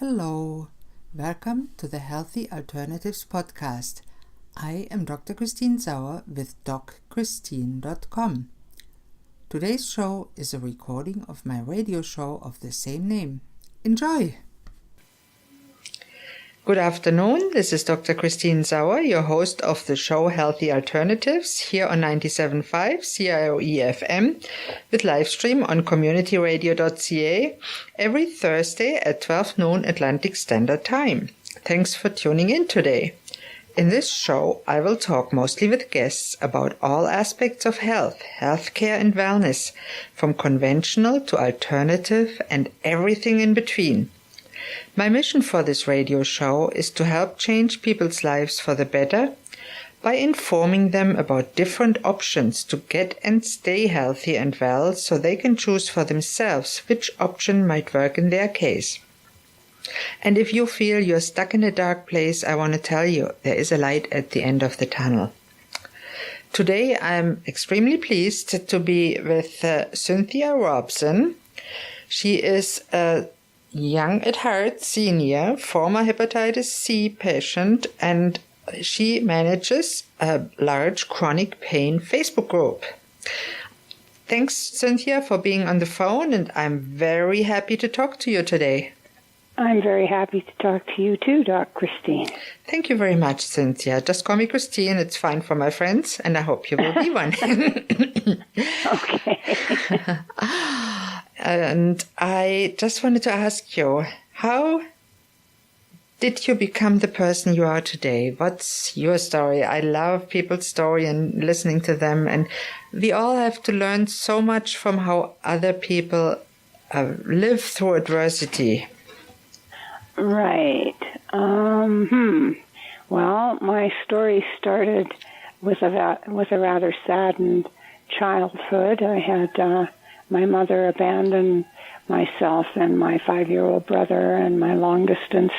Hello, welcome to the Healthy Alternatives podcast. I am Dr. Christine Sauer with DocChristine.com. Today's show is a recording of my radio show of the same name. Enjoy! Good afternoon, this is Dr. Christine Sauer, your host of the show Healthy Alternatives here on 97.5 CIOE FM with live stream on communityradio.ca every Thursday at 12 noon Atlantic Standard Time. Thanks for tuning in today. In this show, I will talk mostly with guests about all aspects of health, healthcare and wellness, from conventional to alternative and everything in between. My mission for this radio show is to help change people's lives for the better by informing them about different options to get and stay healthy and well so they can choose for themselves which option might work in their case. And if you feel you're stuck in a dark place, I want to tell you there is a light at the end of the tunnel. Today I'm extremely pleased to be with Cynthia Robson. She is a young at heart senior, former hepatitis C patient, and she manages a large chronic pain Facebook group. Thanks, Cynthia, for being on the phone, and I'm very happy to talk to you today. I'm very happy to talk to you too, Doc Christine. Thank you very much, Cynthia. Just call me Christine. It's fine for my friends, and I hope you will be one. Okay. And I just wanted to ask you, how did you become the person you are today? What's your story? I love people's story and listening to them, and we all have to learn so much from how other people live through adversity. Right. Well, my story started with a rather saddened childhood. I had my mother abandoned myself and my 5-year-old brother and my long-distance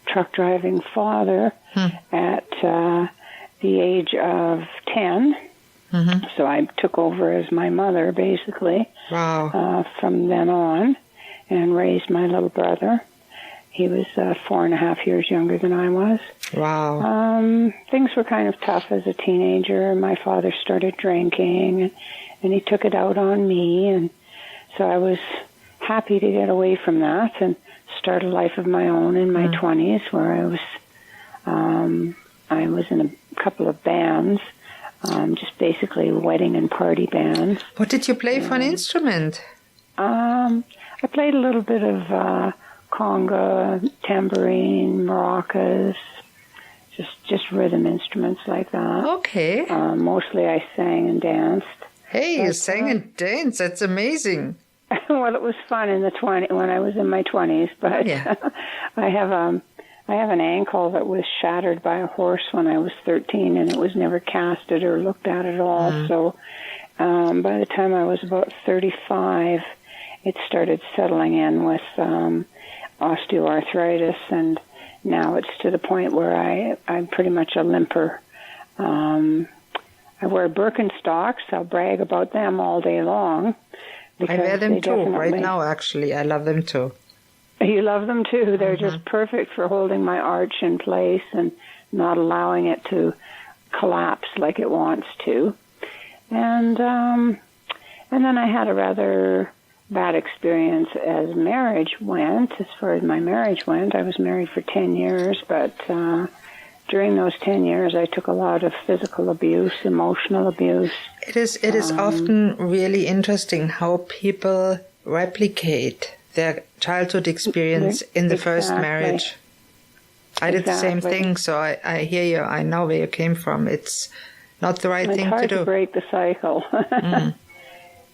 truck driving father at the age of 10. Mm-hmm. So I took over as my mother, basically, from then on, and raised my little brother. He was 4.5 years younger than I was. Wow. Things were kind of tough as a teenager. My father started drinking, and he took it out on me, and so I was happy to get away from that and start a life of my own in my 20s, where I was in a couple of bands, just basically wedding and party bands. What did you play for an instrument? I played a little bit of conga, tambourine, maracas, just rhythm instruments like that. Okay. Mostly I sang and danced. Hey, you sang and danced. That's amazing. Well, it was fun when I was in my 20s, but yeah. I have an ankle that was shattered by a horse when I was 13, and it was never casted or looked at all. So by the time I was about 35, it started settling in with osteoarthritis, and now it's to the point where I'm pretty much a limper. I wear Birkenstocks. I'll brag about them all day long. I wear them too, right now, actually. I love them too. You love them too. They're just perfect for holding my arch in place and not allowing it to collapse like it wants to. And then I had a rather bad experience as marriage went. As far as my marriage went, I was married for 10 years, but during those 10 years, I took a lot of physical abuse, emotional abuse. It is often really interesting how people replicate their childhood experience in the first marriage. I did the same thing, so I hear you. I know where you came from. It's not the right thing to do. It's hard to break the cycle.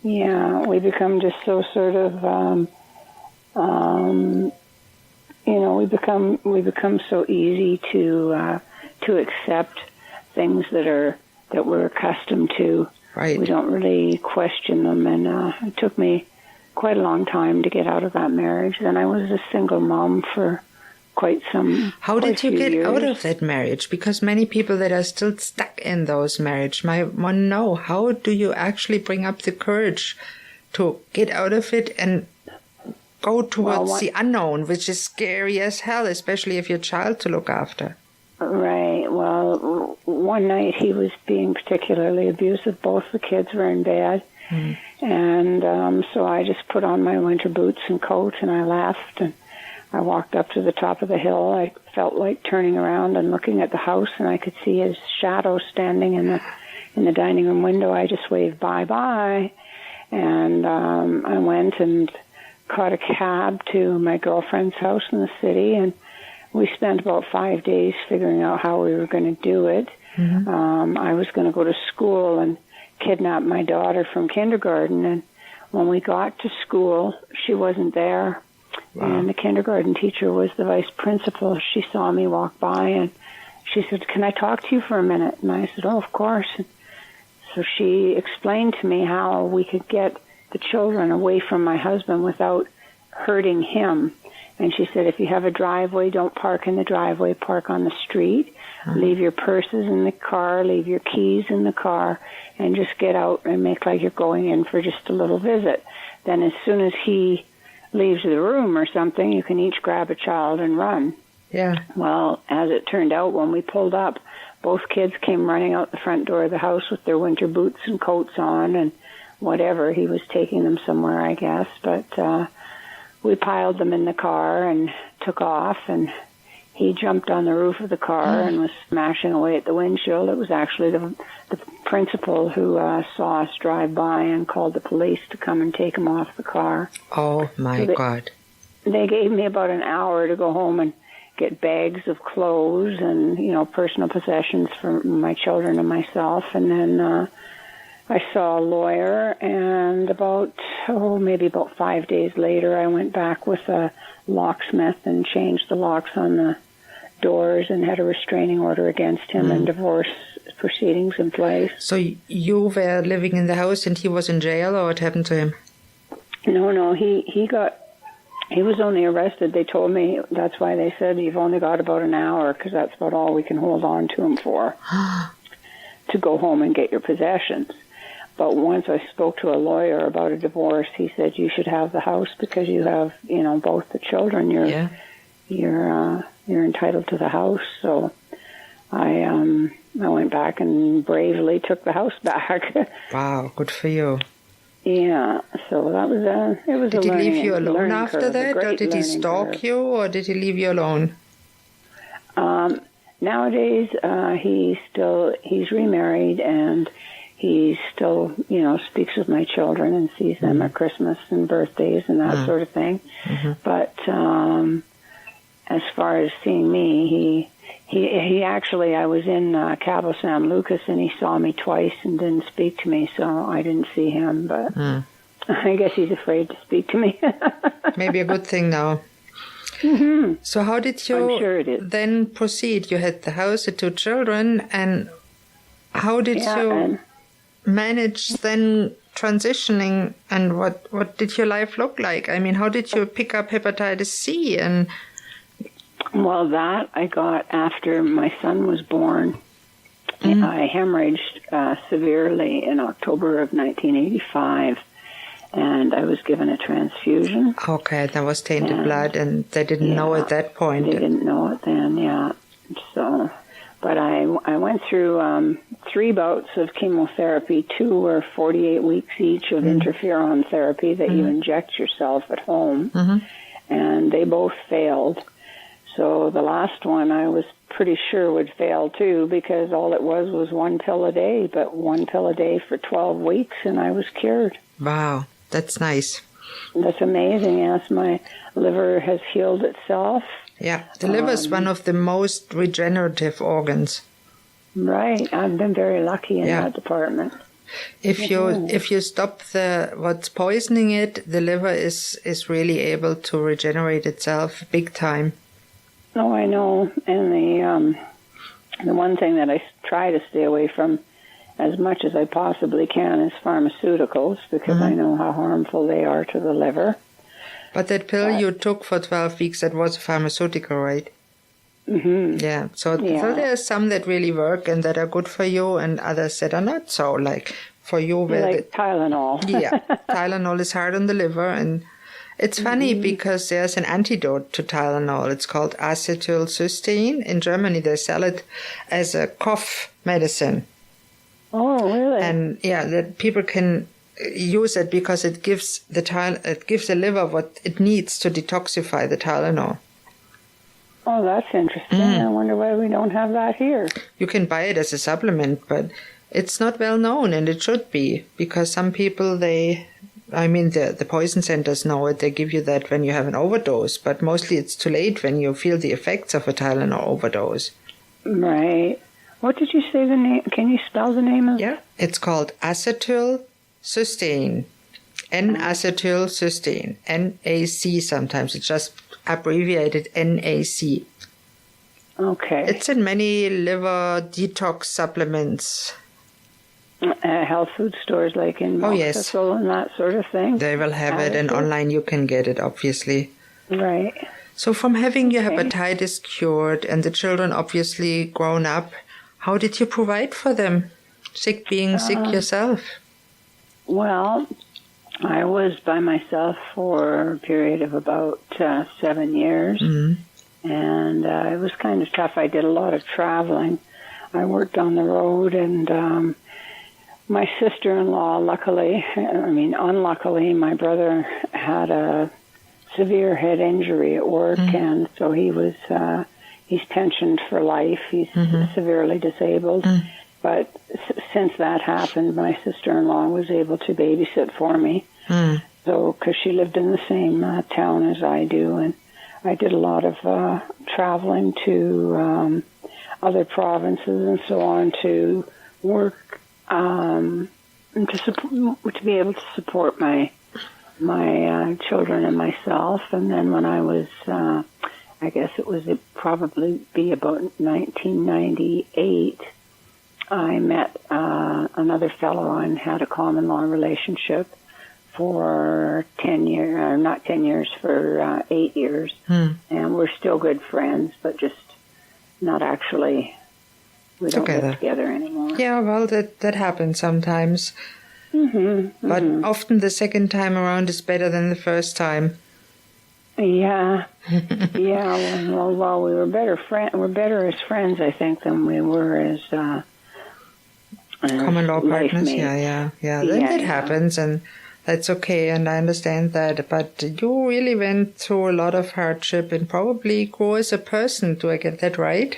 Yeah, we become just so sort of, we become so easy to accept things that we're accustomed to. Right. We don't really question them, and it took me quite a long time to get out of that marriage. Then I was a single mom for quite some. How did you get out of that marriage? Because many people that are still stuck in those marriages might want to know, how do you actually bring up the courage to get out of it and go towards the unknown, which is scary as hell, especially if you have a child to look after. Right. Well, one night he was being particularly abusive. Both the kids were in bed. And so I just put on my winter boots and coat, and I left. And I walked up to the top of the hill. I felt like turning around and looking at the house, and I could see his shadow standing in the dining room window. I just waved bye-bye. And I went and caught a cab to my girlfriend's house in the city, and we spent about 5 days figuring out how we were going to do it. I was going to go to school and kidnap my daughter from kindergarten, and when we got to school, she wasn't there. Wow. And the kindergarten teacher was the vice principal. She saw me walk by, and she said, "Can I talk to you for a minute?" And I said, "Oh, of course." And so she explained to me how we could get the children away from my husband without hurting him. And she said, if you have a driveway, don't park in the driveway, park on the street. Leave your purses in the car, leave your keys in the car, and just get out and make like you're going in for just a little visit. Then as soon as he leaves the room or something, you can each grab a child and run. Yeah. Well, as it turned out, when we pulled up, both kids came running out the front door of the house with their winter boots and coats on and whatever. He was taking them somewhere, I guess. But we piled them in the car and took off, and he jumped on the roof of the car and was smashing away at the windshield. It was actually the principal who saw us drive by and called the police to come and take him off the car. Oh, my God. They gave me about an hour to go home and get bags of clothes and, personal possessions for my children and myself. And then I saw a lawyer, and maybe about 5 days later, I went back with a locksmith and changed the locks on the doors and had a restraining order against him and divorce proceedings in place. So you were living in the house and he was in jail, or what happened to him? No, he was only arrested. They told me that's why they said you've only got about an hour, because that's about all we can hold on to him for, to go home and get your possessions. But once I spoke to a lawyer about a divorce, he said you should have the house because you have, both the children. You're entitled to the house. So I went back and bravely took the house back. Wow, good for you. Yeah, so that was it was. Did he leave you alone after that, or did he stalk you, or did he leave you alone? Nowadays, he's remarried, and he still, speaks with my children and sees them at Christmas and birthdays and that sort of thing. But as far as seeing me, he actually, I was in Cabo San Lucas, and he saw me twice and didn't speak to me, so I didn't see him. But I guess he's afraid to speak to me. Maybe a good thing now. So how did you then proceed? You had the house, the 2 children, and how did you manage then transitioning, and what did your life look like? I mean, how did you pick up hepatitis C? And well, that I got after my son was born. I hemorrhaged severely in October of 1985, and I was given a transfusion. Okay, that was tainted blood, and they didn't know at that point. They didn't know it then, So, but I went through 3 bouts of chemotherapy. 2 were 48 weeks each of interferon therapy that you inject yourself at home, and they both failed. So the last one I was pretty sure would fail too, because all it was 1 pill a day, but 1 pill a day for 12 weeks, and I was cured. Wow, that's nice. That's amazing. Yes, my liver has healed itself. Yeah, the liver is one of the most regenerative organs. Right, I've been very lucky in that department. If you stop what's poisoning it, the liver is really able to regenerate itself big time. Oh, I know. And the one thing that I try to stay away from as much as I possibly can is pharmaceuticals, because I know how harmful they are to the liver. But that pill you took for 12 weeks, that was a pharmaceutical, right? Yeah. So there are some that really work and that are good for you, and others that are not so. Like for you, like Tylenol. Tylenol is hard on the liver, and It's funny because there's an antidote to Tylenol. It's called acetylcysteine. In Germany, they sell it as a cough medicine. Oh, really? And yeah, that people can use it because it gives the liver what it needs to detoxify the Tylenol. Oh, that's interesting. I wonder why we don't have that here. You can buy it as a supplement, but it's not well known, and it should be, because some people, the poison centers know it. They give you that when you have an overdose, but mostly it's too late when you feel the effects of a Tylenol overdose. Right. What did you say the name? Can you spell the name of it? Yeah. It's called acetylcysteine. N-acetylcysteine. NAC sometimes. It's just abbreviated NAC. Okay. It's in many liver detox supplements. Health food stores like in Thistle and that sort of thing. They will have it, and online you can get it, obviously. Right. So from having your hepatitis cured and the children obviously grown up, how did you provide for them? Being sick yourself? Well, I was by myself for a period of about 7 years. And it was kind of tough. I did a lot of traveling. I worked on the road, and my sister-in-law, unluckily, my brother had a severe head injury at work, and so he's pensioned for life. He's severely disabled. But since that happened, my sister-in-law was able to babysit for me. So, because she lived in the same town as I do, and I did a lot of traveling to other provinces and so on to work and to be able to support my children and myself. And then when I was, I guess it'd probably be about 1998, I met another fellow and had a common law relationship for 10 years, not 10 years, for 8 years. And we're still good friends, but just not actually, we don't live together anymore. Yeah, well, that happens sometimes. But often the second time around is better than the first time. Yeah. Yeah, well, we were better as friends, I think, than we were as common law partners. Mates. Yeah. Then it happens, and that's okay, and I understand that. But you really went through a lot of hardship and probably grew as a person. Do I get that right?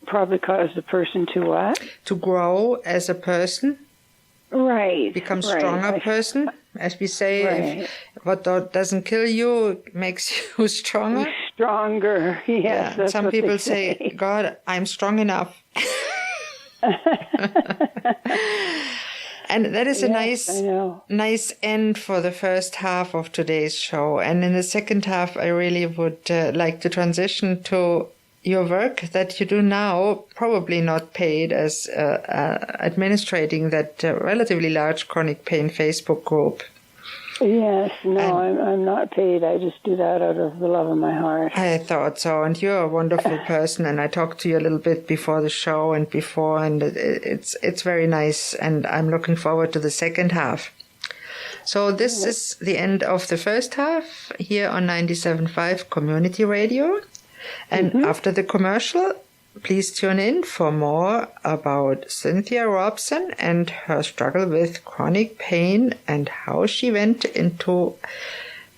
Probably caused a person to what? To grow as a person. Right. Become stronger person. As we say, what doesn't kill you makes you stronger. Stronger, yes. Yeah. That's Some what people say, God, I'm strong enough. And that is a nice end for the first half of today's show. And in the second half, I really would like to transition to your work that you do now, probably not paid, as administrating that relatively large chronic pain Facebook group. Yes, no, I'm not paid. I just do that out of the love of my heart. I thought so, and you're a wonderful person, and I talked to you a little bit before the show and it's very nice, and I'm looking forward to the second half. So this is the end of the first half here on 97.5 Community Radio, and after the commercial, please tune in for more about Cynthia Robson and her struggle with chronic pain and how she went into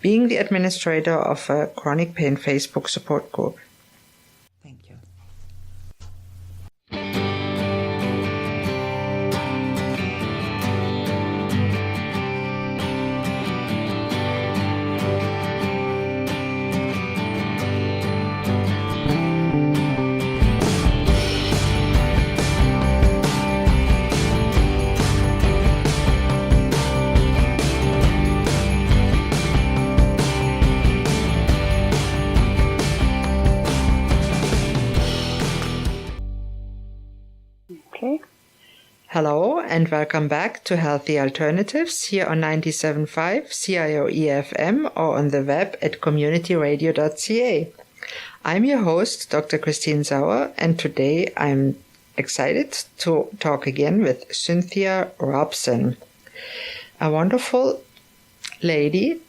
being the administrator of a chronic pain Facebook support group. Thank you. Hello and welcome back to Healthy Alternatives here on 97.5 CIOE-FM or on the web at communityradio.ca. I'm your host, Dr. Christine Sauer, and today I'm excited to talk again with Cynthia Robson, a wonderful lady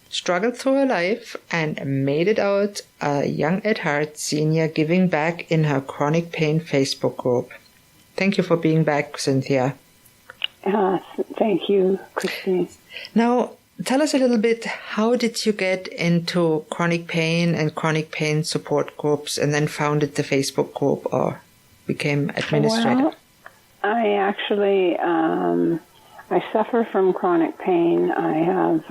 struggled through her life, and made it out a young at heart senior giving back in her chronic pain Facebook group. Thank you for being back, Cynthia. Thank you, Christine. Now, tell us a little bit, how did you get into chronic pain and chronic pain support groups and then founded the Facebook group or became administrator? Well, I actually, I suffer from chronic pain. I have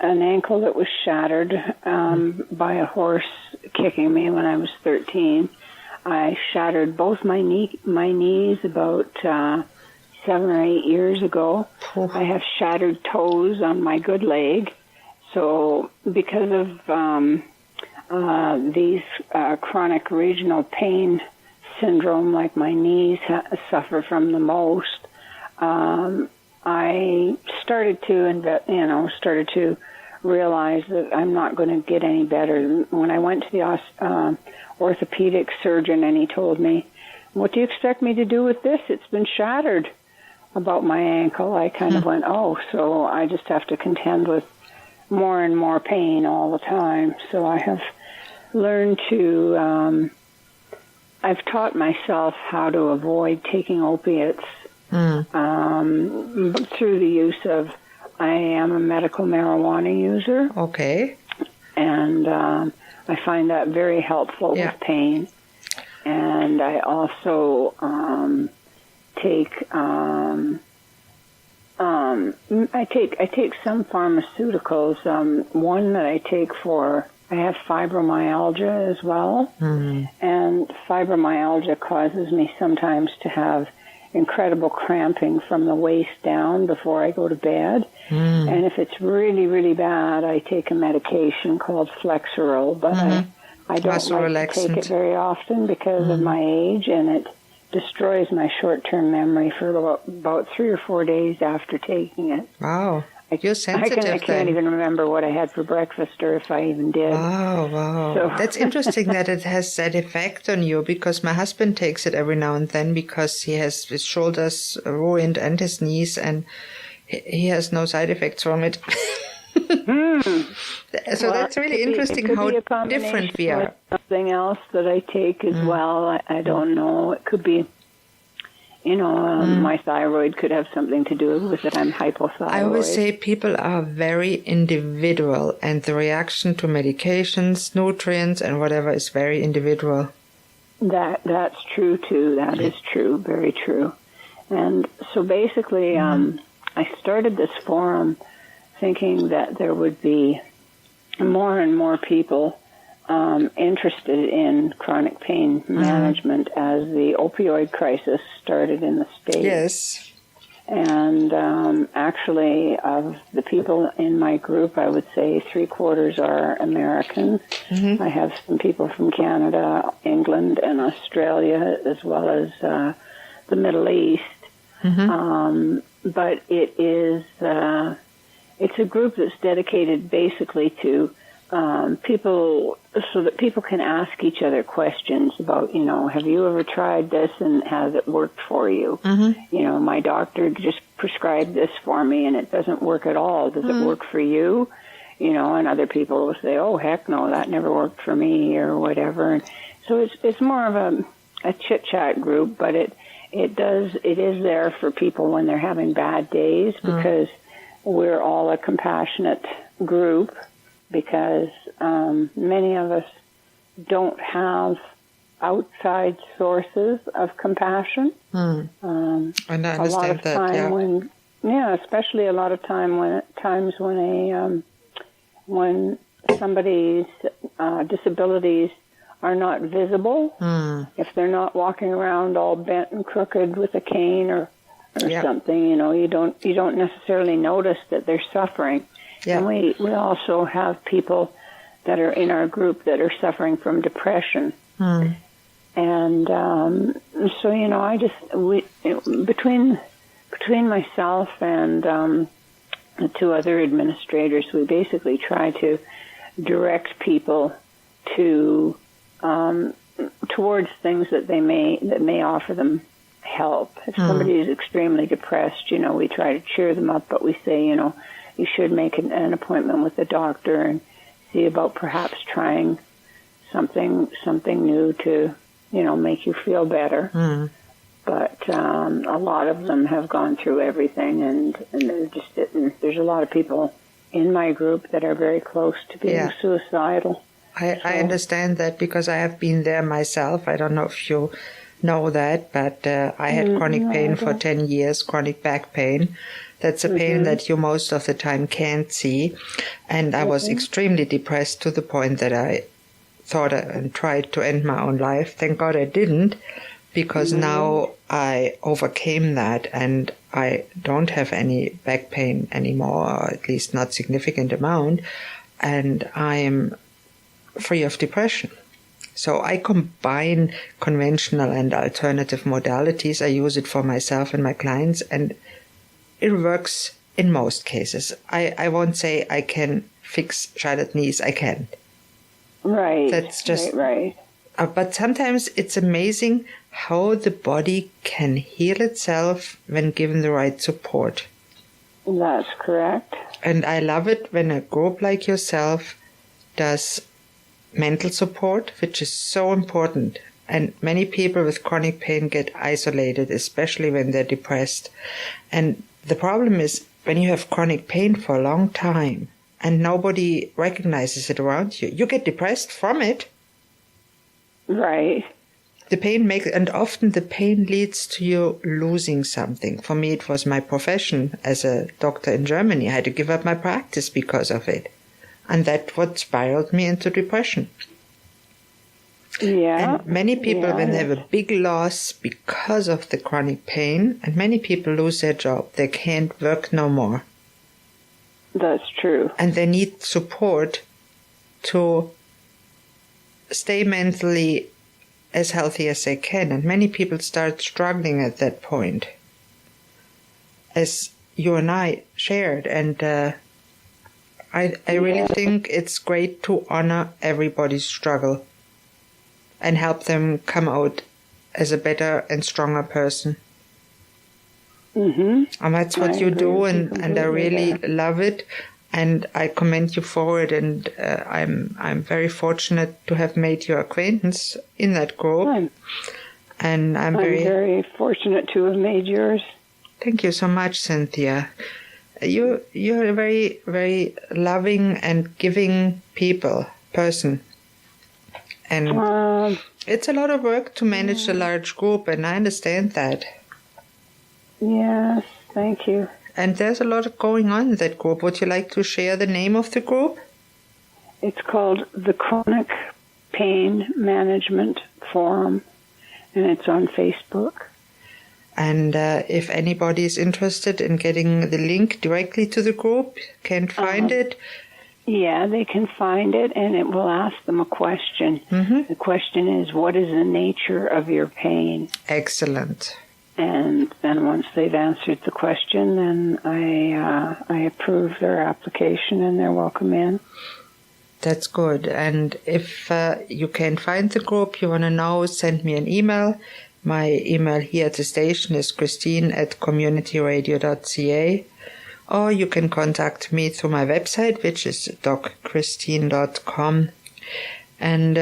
an ankle that was shattered by a horse kicking me when I was 13. I shattered both my knees about 7 or 8 years ago. I have shattered toes on my good leg. So because of these chronic regional pain syndrome, like my knees suffer from the most, I started to realize that I'm not going to get any better. When I went to the orthopedic surgeon and he told me, "What do you expect me to do with this? It's been shattered," about my ankle, I kind of went, so I just have to contend with more and more pain all the time. So I have learned to, I've taught myself how to avoid taking opiates through the use of, I am a medical marijuana user. Okay. And I find that very helpful with pain. And I also take I take some pharmaceuticals. One that I take I have fibromyalgia as well, and fibromyalgia causes me sometimes to have incredible cramping from the waist down before I go to bed. And if it's really, really bad, I take a medication called Flexeril, but I don't like to take it very often because of my age, and it destroys my short-term memory for about 3 or 4 days after taking it. Wow. You're sensitive I can't even remember what I had for breakfast or if I even did. Wow. So. That's interesting that it has that effect on you, because my husband takes it every now and then because he has his shoulders ruined and his knees, and he has no side effects from it. So that's really interesting how different we are. Something else that I take as well, I don't know. It could be, my thyroid could have something to do with it. I'm hypothyroid. I always say people are very individual, and the reaction to medications, nutrients, and whatever is very individual. That's true, too. That is true. Very true. And so basically, I started this forum thinking that there would be more and more people interested in chronic pain management as the opioid crisis started in the States. Yes. And actually, of the people in my group, I would say 3/4 are Americans. I have some people from Canada, England, and Australia, as well as the Middle East. But it is... it's a group that's dedicated basically to people, so that people can ask each other questions about, have you ever tried this and has it worked for you? My doctor just prescribed this for me and it doesn't work at all. Does it work for you? And other people will say, oh, heck no, that never worked for me or whatever. And so it's more of a chit-chat group, but it is there for people when they're having bad days, because we're all a compassionate group, because many of us don't have outside sources of compassion. And I understand a lot of time especially a lot of times when somebody's disabilities are not visible, if they're not walking around all bent and crooked with a cane or something, you don't necessarily notice that they're suffering. And we also have people that are in our group that are suffering from depression. And so, I just, between myself and the 2 other administrators, we basically try to direct people to towards things that may offer them help. If somebody is extremely depressed, we try to cheer them up, but we say, you should make an appointment with the doctor and see about perhaps trying something new to, make you feel better. Mm. But a lot of them have gone through everything, and they're just there's a lot of people in my group that are very close to being suicidal. I understand that because I have been there myself. I don't know if you know that, but I had chronic pain for 10 years, chronic back pain. That's a pain that you most of the time can't see. And I was extremely depressed to the point that I thought and tried to end my own life. Thank God I didn't, because now I overcame that and I don't have any back pain anymore, or at least not significant amount, and I am free of depression. So I combine conventional and alternative modalities. I use it for myself and my clients, and it works in most cases. I won't say I can fix shattered knees. I can't. Right. That's just right. But sometimes it's amazing how the body can heal itself when given the right support. That's correct. And I love it when a group like yourself does mental support, which is so important. And many people with chronic pain get isolated, especially when they're depressed. And the problem is when you have chronic pain for a long time and nobody recognizes it around you, you get depressed from it. Right. The pain and often the pain leads to you losing something. For me, it was my profession as a doctor in Germany. I had to give up my practice because of it. And that's what spiraled me into depression. Yeah. And many people, when they have a big loss because of the chronic pain, and many people lose their job, they can't work no more. That's true. And they need support to stay mentally as healthy as they can. And many people start struggling at that point, as you and I shared. And I really think it's great to honor everybody's struggle and help them come out as a better and stronger person. Mm-hmm. And that's what you do, and I really love it. And I commend you for it, and I'm very fortunate to have made your acquaintance in that group. And I'm very fortunate to have made yours. Thank you so much, Cynthia. You're a very, very loving and giving person. And it's a lot of work to manage a large group, and I understand that. Yes, thank you. And there's a lot going on in that group. Would you like to share the name of the group? It's called the Chronic Pain Management Forum, and it's on Facebook. And if anybody is interested in getting the link directly to the group, can't find it? Yeah, they can find it, and it will ask them a question. Mm-hmm. The question is, what is the nature of your pain? Excellent. And then once they've answered the question, then I approve their application and they're welcome in. That's good. And if you can't find the group, you want to know, send me an email. My email here at the station is christine@communityradio.ca. Or you can contact me through my website, which is docchristine.com. And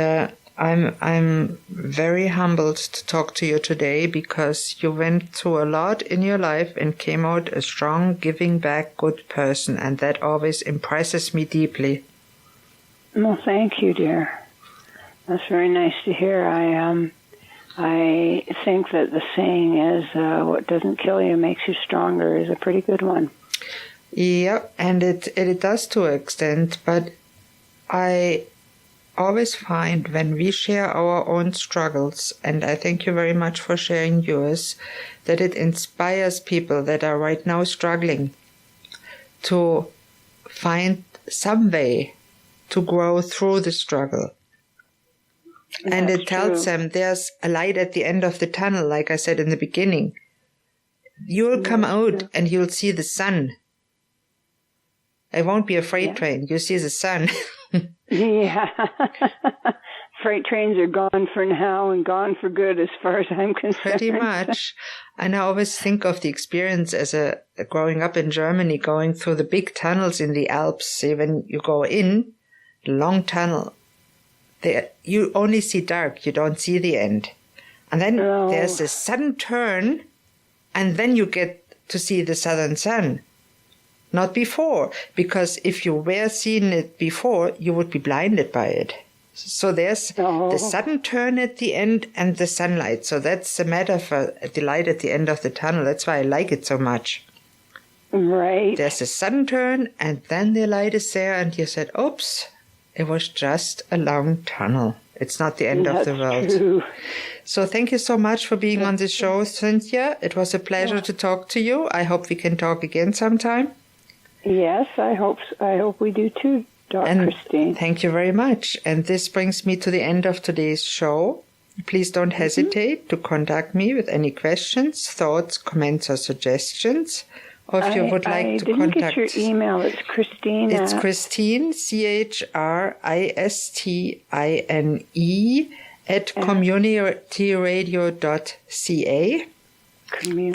I'm very humbled to talk to you today because you went through a lot in your life and came out a strong, giving back, good person, and that always impresses me deeply. Well, thank you, dear. That's very nice to hear. I think that the saying is, what doesn't kill you makes you stronger is a pretty good one. Yeah, and it does to an extent, but I always find when we share our own struggles, and I thank you very much for sharing yours, that it inspires people that are right now struggling to find some way to grow through the struggle. And it tells them there's a light at the end of the tunnel, like I said in the beginning. You'll come out and you'll see the sun. It won't be a freight train. You'll see the sun. Yeah. freight trains are gone for now and gone for good as far as I'm concerned. Pretty much. And I always think of the experience as growing up in Germany, going through the big tunnels in the Alps. See, when you go in, the long tunnel, there you only see dark. You don't see the end. And then there's a sudden turn, and then you get to see the southern sun. Not before, because if you were seeing it before, you would be blinded by it. So there's the sudden turn at the end and the sunlight. So that's the metaphor, the light at the end of the tunnel. That's why I like it so much. Right. There's a sudden turn and then the light is there and you said, oops, it was just a long tunnel. It's not the end of the world. True. So thank you so much for being on the show, Cynthia. It was a pleasure to talk to you. I hope we can talk again sometime. Yes, I hope we do too. Christine. Thank you very much. And this brings me to the end of today's show. Please don't hesitate to contact me with any questions, thoughts, comments, or suggestions. Or if you would like to contact... I didn't get your email. It's Christine. It's Christine, CHRISTINE, at communityradio.ca.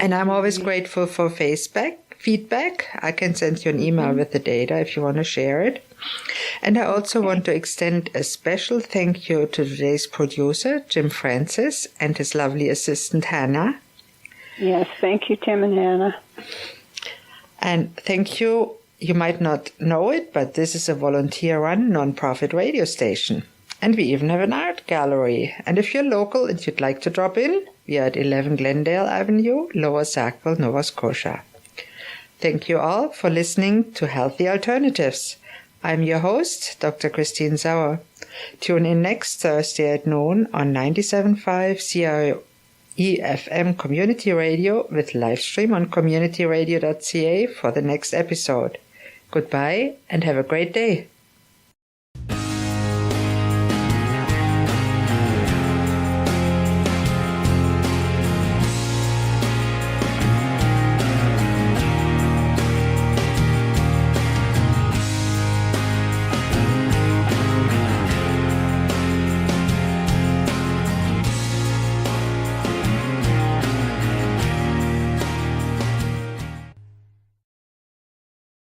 And I'm always grateful for feedback. I can send you an email with the data if you want to share it. And I also want to extend a special thank you to today's producer, Jim Francis, and his lovely assistant, Hannah. Yes, thank you, Tim and Hannah. And thank you. You might not know it, but this is a volunteer-run, non-profit radio station. And we even have an art gallery. And if you're local and you'd like to drop in, we are at 11 Glendale Avenue, Lower Sackville, Nova Scotia. Thank you all for listening to Healthy Alternatives. I'm your host, Dr. Christine Sauer. Tune in next Thursday at noon on 97.5 CIOE-FM Community Radio with live stream on communityradio.ca for the next episode. Goodbye and have a great day.